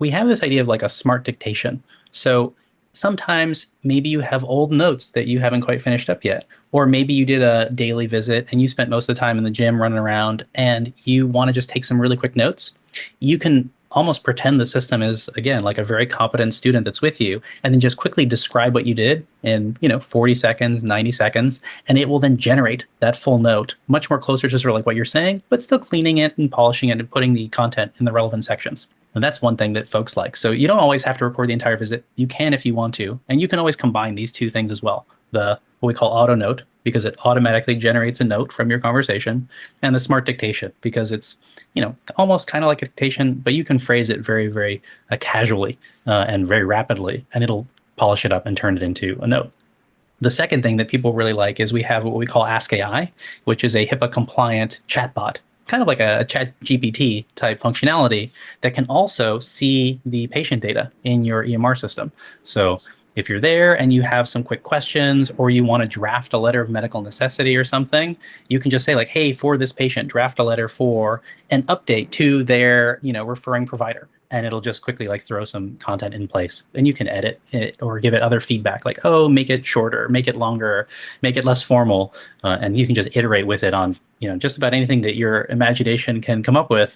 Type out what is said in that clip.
we have this idea of like a smart dictation. So sometimes maybe you have old notes that you haven't quite finished up yet, or maybe you did a daily visit and you spent most of the time in the gym running around and you want to just take some really quick notes. You can almost pretend the system is, again, like a very competent student that's with you, and then just quickly describe what you did in 40 seconds, 90 seconds, and it will then generate that full note, much more closer to sort of like what you're saying, but still cleaning it and polishing it and putting the content in the relevant sections. And that's one thing that folks like. So you don't always have to record the entire visit. You can if you want to, and you can always combine these two things as well. The what we call auto note, because it automatically generates a note from your conversation, and the smart dictation, because it's almost kind of like a dictation, but you can phrase it very, very casually and very rapidly, and it'll polish it up and turn it into a note. The second thing that people really like is we have what we call Ask AI, which is a HIPAA-compliant chatbot, kind of like a chat GPT type functionality that can also see the patient data in your EMR system. So if you're there and you have some quick questions, or you want to draft a letter of medical necessity or something, you can just say like, hey, for this patient, draft a letter for an update to their, referring provider. And it'll just quickly like throw some content in place. And you can edit it or give it other feedback like, oh, make it shorter, make it longer, make it less formal. And you can just iterate with it on, just about anything that your imagination can come up with.